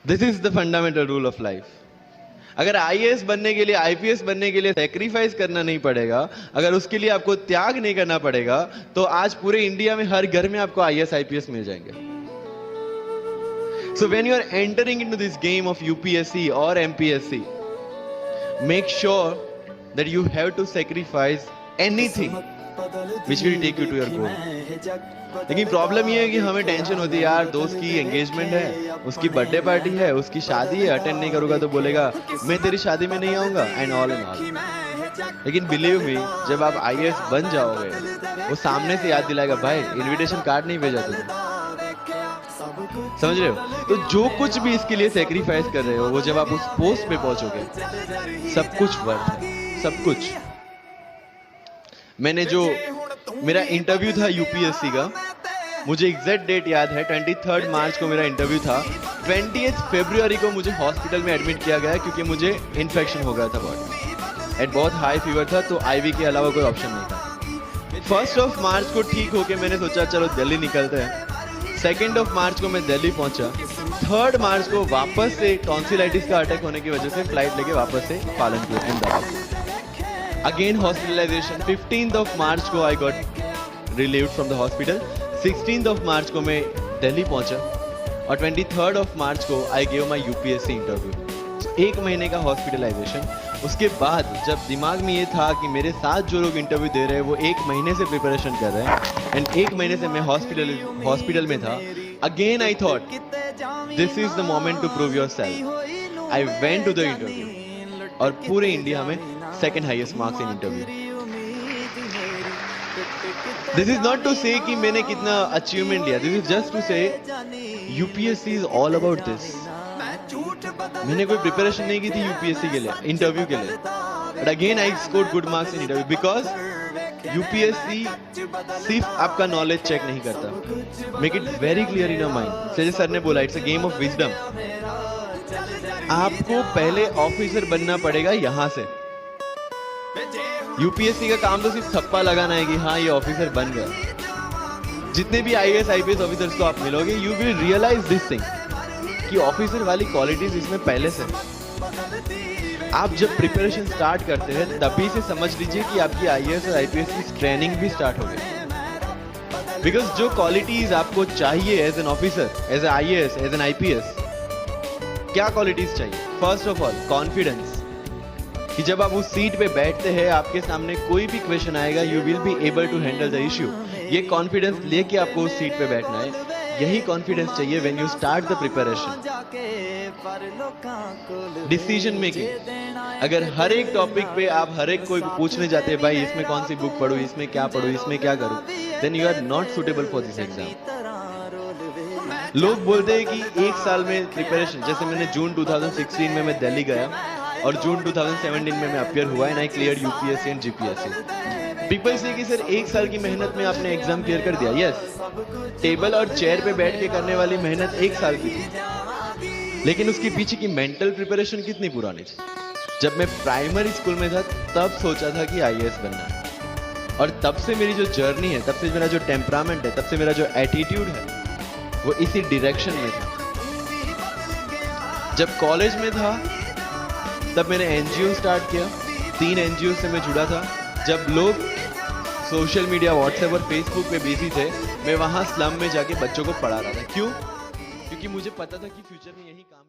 This is the fundamental rule of life. अगर IAS बनने के लिए, आईपीएस बनने के लिए सैक्रिफाइस करना नहीं पड़ेगा, अगर उसके लिए आपको त्याग नहीं करना पड़ेगा, तो आज पूरे इंडिया में हर घर में आपको आईएएस आईपीएस मिल जाएंगे। So when you are entering into this game of UPSC or MPSC, make sure that you have to sacrifice anything which will take you to your goal. लेकिन प्रॉब्लम ये है कि हमें टेंशन होती है, यार दोस्त की एंगेजमेंट है, उसकी बर्थडे पार्टी है, उसकी शादी है, अटेंड नहीं करूंगा तो बोलेगा मैं तेरी शादी में नहीं आऊंगा, एंड ऑल एंड ऑल। लेकिन बिलीव मी, जब आप आईएएस बन जाओगे, वो सामने से याद दिलाएगा, भाई इनविटेशन कार्ड नहीं भेजा तुझे। समझ रहे हो? तो जो कुछ भी इसके लिए सेक्रीफाइस कर रहे हो, वो जब आप उस पोस्ट पे पहुंचोगे, सब कुछ वर्थ है, सब कुछ। मैंने जो मेरा इंटरव्यू था यूपीएससी का, मुझे एग्जैक्ट डेट याद है, 23 मार्च को मेरा इंटरव्यू था। 20 फरवरी को मुझे हॉस्पिटल में एडमिट किया गया क्योंकि मुझे इन्फेक्शन हो गया था बॉडी एंड बहुत हाई फीवर था, तो आईवी के अलावा कोई ऑप्शन नहीं था। 1 मार्च को ठीक होके मैंने सोचा चलो दिल्ली निकलते हैं। 2 मार्च को मैं दिल्ली पहुंचा। 3 मार्च को वापस से टॉन्सिलाइटिस का अटैक होने की वजह से फ्लाइट लेके वापस से पालनपुर अहमदाबाद। Again hospitalization. 15 मार्च को I got relieved from the hospital. 16 मार्च को मैं दिल्ली पहुंचा और 23 मार्च को I gave my UPSC interview. 1 महीने का हॉस्पिटलाइजेशन। उसके बाद जब दिमाग में ये था कि मेरे साथ जो लोग इंटरव्यू दे रहे हैं वो 1 महीने से प्रिपरेशन कर रहे हैं एंड 1 महीने से मैं हॉस्पिटल में था, again I thought this is the moment to prove yourself. I went to the interview और पूरे इंडिया में 2nd highest marks in interview. This is not to say कि मैंने कितना अचीवमेंट लिया, this is just to say UPSC is all about this. मैंने कोई preparation नहीं की थी यूपीएससी के लिए, इंटरव्यू के लिए, but again I scored good marks in interview because UPSC सिर्फ आपका नॉलेज चेक नहीं करता। Make it very clear in your mind. जैसे सर ने बोला, it's a game of wisdom. आपको पहले ऑफिसर बनना पड़ेगा यहां से। यूपीएससी का काम तो सिर्फ थप्पा लगाना है कि हाँ ये ऑफिसर बन गया। जितने भी आईएएस आईपीएस ऑफिसर्स को आप मिलोगे, you will realize this thing कि ऑफिसर वाली क्वालिटीज इसमें पहले से। आप जब प्रिपरेशन स्टार्ट करते हैं तभी से समझ लीजिए कि आपकी आईएएस और आईपीएस की ट्रेनिंग भी स्टार्ट हो गई। बिकॉज जो क्वालिटीज आपको चाहिए as an officer, as a IAS, as an IPS, क्या क्वालिटीज चाहिए? फर्स्ट ऑफ ऑल कॉन्फिडेंस, कि जब आप उस सीट पे बैठते हैं, आपके सामने कोई भी क्वेश्चन आएगा, you will be able to handle the issue. ये कॉन्फिडेंस लेके आपको उस सीट पे बैठना है। यही कॉन्फिडेंस चाहिए when you start the preparation. Decision making, अगर हर एक टॉपिक पे आप हर एक कोई पूछने जाते हैं, भाई इसमें कौन सी बुक पढूं, इसमें क्या पढूं, इसमें क्या करूं, then you are not suitable for this exam. लोग बोलते हैं कि 1 साल में प्रिपरेशन, जैसे मैंने जून 2016 में मैं दिल्ली गया और जून 2017 में मैं अपियर हुआ and I clear UPSC and GPSC. People से कि सर 1 साल की मेहनत में आपने एग्जाम क्लियर कर दिया। यस, टेबल और चेयर पे बैठ के करने वाली मेहनत 1 साल की थी, लेकिन उसके पीछे की मेंटल प्रिपरेशन कितनी पुरानी थी। जब मैं प्राइमरी स्कूल में था तब सोचा था कि आईएएस बनना है, और तब से मेरी जो जर्नी है, तब से मेरा जो टेम्परामेंट है, तब से मेरा जो एटीट्यूड है, वो इसी डायरेक्शन में था। जब कॉलेज में था तब मैंने एनजीओ स्टार्ट किया। 3 एनजीओ से मैं जुड़ा था। जब लोग सोशल मीडिया, व्हाट्सएप और फेसबुक पे बिजी थे, मैं वहां स्लम में जाके बच्चों को पढ़ा रहा था। क्यों? क्योंकि मुझे पता था कि फ्यूचर में यही काम